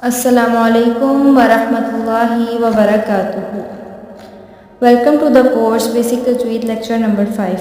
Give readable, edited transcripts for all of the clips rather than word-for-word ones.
Assalamu alaikum wa rahmatullahi wa barakatuh. Welcome to the course Basic Tajweed lecture number 5.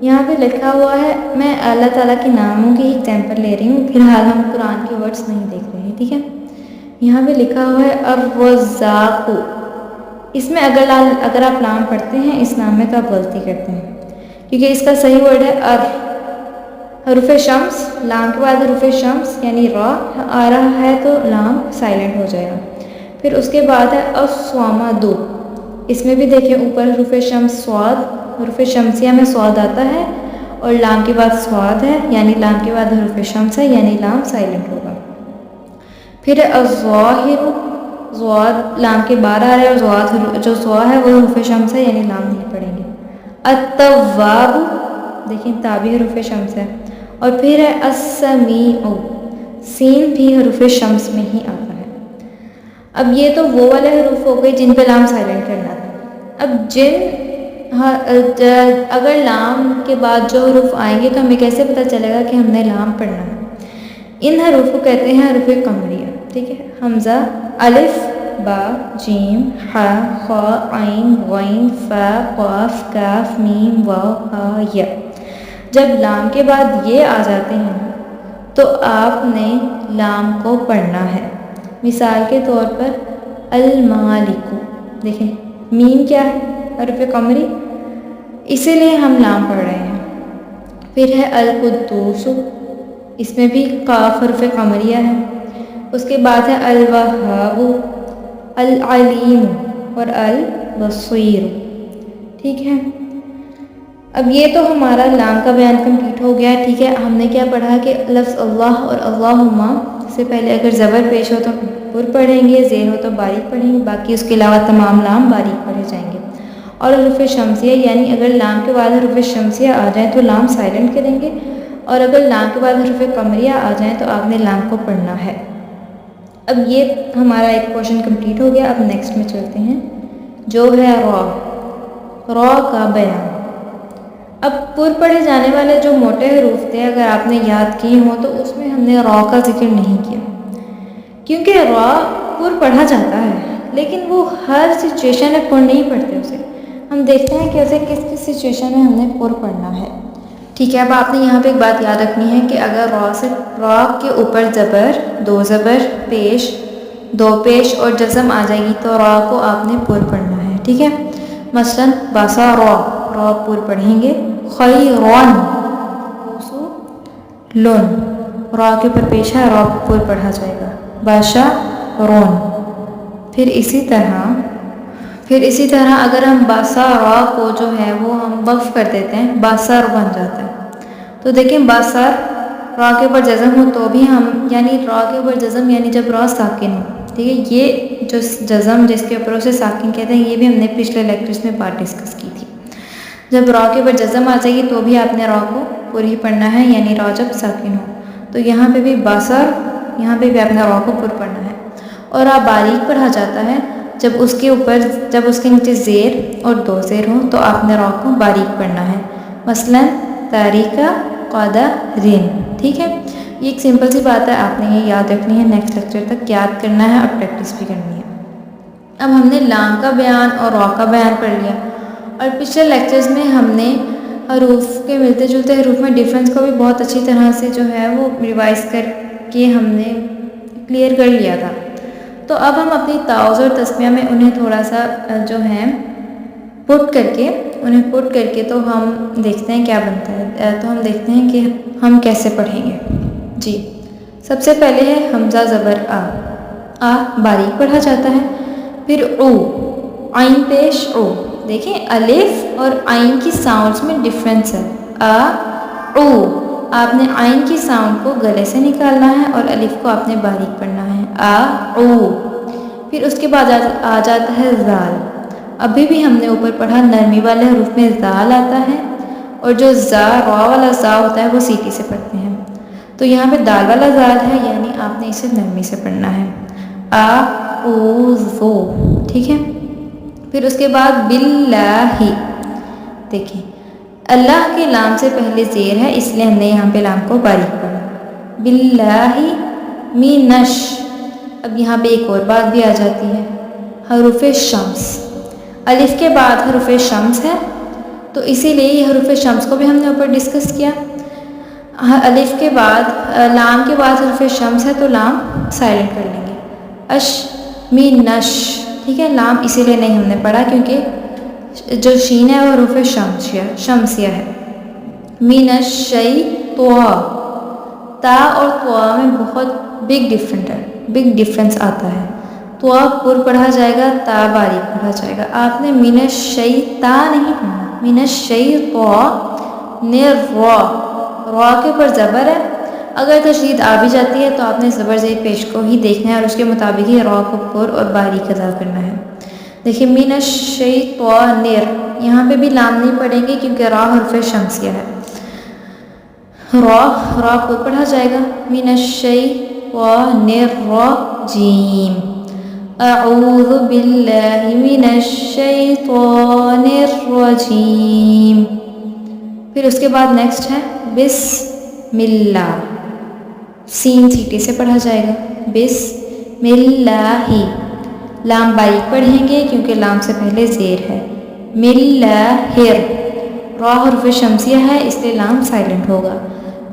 یہاں پہ لکھا ہوا ہے، میں اللہ تعالیٰ کے ناموں کی ایگزامپل لے رہی ہوں، فی الحال ہم قرآن کے ورڈس نہیں دیکھ رہے ہیں، ٹھیک ہے. یہاں پہ لکھا ہوا ہے الرزاق. اس میں اگر آپ لام پڑھتے ہیں اس نام میں تو آپ غلطی کرتے ہیں، کیونکہ اس کا صحیح ورڈ ہے حروف شمس، لام کے بعد حروف شمس یعنی را آ رہا ہے تو لام سائلنٹ ہو جائے گا. پھر اس کے بعد ہے الصمد. اس میں بھی دیکھیں اوپر حروف شمس سواد، حروف شمسیہ میں سواد آتا ہے اور لام کے بعد سواد ہے یعنی لام کے بعد حروف شمس ہے یعنی لام سائلنٹ ہوگا. پھر الظاہر، ضاد لام کے بعد آ رہا ہے اور ضاد جو سوا ہے وہ حروف شمس ہے یعنی لام نہیں پڑھیں گے. التواب، دیکھیں تا بھی حروف شمس ہے. اور پھر ہے السمیع، سین بھی حروف شمس میں ہی آتا ہے. اب یہ تو وہ والے حروف ہو گئے جن پہ لام سائلنٹ کرنا تھا. اب اگر لام کے بعد جو حروف آئیں گے تو ہمیں کیسے پتہ چلے گا کہ ہم نے لام پڑھنا ہے؟ ان حروف کو کہتے ہیں حروف قمریہ، ٹھیک ہے. حمزہ، الف، با، جیم، ح، خ، عین، غین، فا، قاف، کاف، میم، واو، ہا، یا. جب لام کے بعد یہ آ جاتے ہیں تو آپ نے لام کو پڑھنا ہے. مثال کے طور پر المالک، دیکھیں میم کیا ہے؟ حرف قمری، اسی لیے ہم لام پڑھ رہے ہیں. پھر ہے القدوس، اس میں بھی قاف حرف قمریہ ہے. اس کے بعد ہے الوہاب، العلیم اور البصیر، ٹھیک ہے. اب یہ تو ہمارا لام کا بیان کمپلیٹ ہو گیا ہے، ٹھیک ہے. ہم نے کیا پڑھا کہ لفظ اللہ اور اللہم سے پہلے اگر زبر پیش ہو تو پر پڑھیں گے، زیر ہو تو باریک پڑھیں گے، باقی اس کے علاوہ تمام لام باریک پڑھے جائیں گے. اور حروف شمسیہ یعنی اگر لام کے بعد حروف شمسیہ آ جائیں تو لام سائلنٹ کریں گے، اور اگر لام کے بعد حروف قمریہ آ جائیں تو آپ نے لام کو پڑھنا ہے. اب یہ ہمارا ایک پورشن کمپلیٹ ہو گیا. اب نیکسٹ میں چلتے ہیں جو ہے را کا بیان. اب پر پڑھے جانے والے جو موٹے حروف تھے اگر آپ نے یاد کیے ہوں تو اس میں ہم نے را کا ذکر نہیں کیا، کیونکہ را پر پڑھا جاتا ہے لیکن وہ ہر سچویشن میں پر نہیں پڑھتے. اسے ہم دیکھتے ہیں کہ اسے کس کس سچویشن میں ہم نے پر پڑھنا ہے، ٹھیک ہے. اب آپ نے یہاں پہ ایک بات یاد رکھنی ہے کہ اگر را کے اوپر زبر، دو زبر، پیش، دو پیش اور جزم آ جائے گی تو را کو آپ نے پر پڑھنا ہے، ٹھیک ہے. مثلاً باسا را پر پڑھیں گے. خیرون، لون، را کے پر پیش ہے، را پر پڑھا جائے گا. باشا رون. پھر اسی طرح اگر ہم باسا را کو جو ہے وہ ہم وقف کر دیتے ہیں، باسر بن جاتا ہے. تو دیکھیں باسر را کے اوپر جزم ہو تو بھی ہم یعنی را کے اوپر جزم یعنی جب را ساکن ہو، ٹھیک ہے. یہ جو جزم جس کے اوپر اسے ساکن کہتے ہیں یہ بھی ہم نے پچھلے لیکچرز میں بات ڈسکس کی تھی. جب را کے اوپر جزم آ جائے گی تو بھی آپ نے را کو پر ہی پڑھنا ہے یعنی را جب ساکن ہو. تو یہاں پہ بھی باسر، یہاں پہ بھی آپ نے را کو پر پڑھنا ہے. اور را باریک پڑھا جاتا ہے جب اس کے نیچے زیر اور دو زیر ہوں تو آپ نے را کو باریک پڑھنا ہے. مثلاً تاریکہ قادہ رین، ٹھیک ہے. یہ ایک سمپل سی بات ہے، آپ نے یہ یاد رکھنی ہے، نیکسٹ لیکچر تک یاد کرنا ہے اور پریکٹس بھی کرنی ہے. اب ہم نے لام کا بیان اور را کا بیان پڑھ لیا، اور پچھلے لیکچرز میں ہم نے حروف کے ملتے جلتے حروف میں ڈیفرنس کو بھی بہت اچھی طرح سے جو ہے وہ ریوائز کر کے ہم نے کلیئر کر لیا تھا. تو اب ہم اپنی تاؤز اور تسمیہ میں انہیں تھوڑا سا جو ہے پٹ کر کے تو ہم دیکھتے ہیں کیا بنتا ہے. تو ہم دیکھتے ہیں کہ ہم کیسے پڑھیں گے. جی سب سے پہلے ہے حمزہ زبر آ باریک پڑھا جاتا ہے. پھر او، عین پیش او. دیکھیں الف اور عین کی ساؤنڈز میں ڈفرینس ہے. او، آپ نے عین کی ساؤنڈ کو گلے سے نکالنا ہے اور الف کو آپ نے باریک پڑھنا ہے. او. پھر اس کے بعد آ جاتا ہے زال. ابھی بھی ہم نے اوپر پڑھا نرمی والے حروف میں زال آتا ہے، اور جو را والا زا ہوتا ہے وہ سیٹی سے پڑھتے ہیں. تو یہاں پہ دال والا زال ہے یعنی آپ نے اسے نرمی سے پڑھنا ہے. اعوذ، ٹھیک ہے. پھر اس کے بعد باللہ. دیکھیں اللہ کے لام سے پہلے زیر ہے اس لیے ہم نے یہاں پہ لام کو باریک پڑھا. باللہ منش. اب یہاں پہ ایک اور بات بھی آ جاتی ہے، حروف شمس. الف کے بعد حروف شمس ہے تو اسی لیے یہ حروف شمس کو بھی ہم نے اوپر ڈسکس کیا. الف کے بعد لام کے بعد حرف شمس ہے تو لام سائلنٹ کر لیں گے. اش می نش، ٹھیک ہے. لام اسی لیے نہیں ہم نے پڑھا کیونکہ جو شین ہے وہ حروف شمسیہ ہے. من الشیطان، تا اور طوا میں بہت بگ ڈفرینس آتا ہے. طوا پر پڑھا جائے گا، تا باریک پڑھا جائے گا. آپ نے من الشیطان نہیں پڑھنا، من الشیطان را کے اوپر زبر ہے. اگر تشدید آ بھی جاتی ہے تو آپ نے زبر زیر پیش کو ہی دیکھنا ہے اور اس کے مطابق ہی را کو پر اور باریک ادا کرنا ہے. دیکھیے من الشیطان، یہاں پہ بھی لام نہیں پڑھیں گے کیونکہ را حرف شمسیہ ہے. را پر پڑھا جائے گا. من الشیطان الرجیم، اعوذ باللہ من الشیطان الرجیم. پھر اس کے بعد نیکسٹ ہے بسم اللہ، سین سیٹی سے پڑھا جائے گا. بسم اللہ، لام باریک پڑھیں گے کیونکہ لام سے پہلے زیر ہے. ملہر، را حرف شمسیہ ہے اس لیے لام سائلنٹ ہوگا.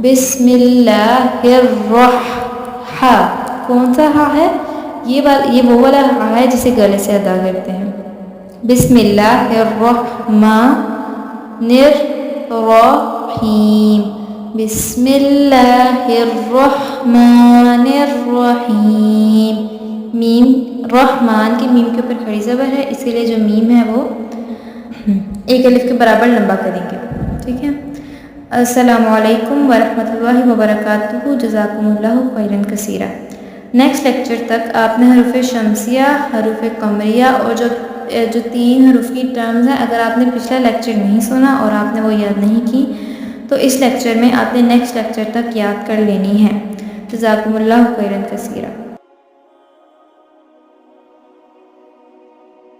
بسم اللہ کون سا ہا ہے؟ یہ وہ والا ہا ہے جسے گلے سے ادا کرتے ہیں. بسم اللہ الرحمن الرحیم، بسم اللہ الرحمن الرحیم. میم، رحمان کی میم کے اوپر کھڑی زبر ہے اسی لیے جو میم ہے وہ ایک الف کے برابر لمبا کریں گے. ٹھیک ہے. السلام علیکم ورحمۃ اللہ وبرکاتہ. جزاکم اللہ خیرا کثیرا. نیکسٹ لیکچر تک آپ نے حروف شمسیہ، حروف قمریہ اور جو 3 حروف کی ٹرمز ہیں، اگر آپ نے پچھلا لیکچر نہیں سنا اور آپ نے وہ یاد نہیں کی تو اس لیکچر میں آپ نے نیکسٹ لیکچر تک یاد کر لینی ہے. جزاکم اللہ خیرا کثیرا.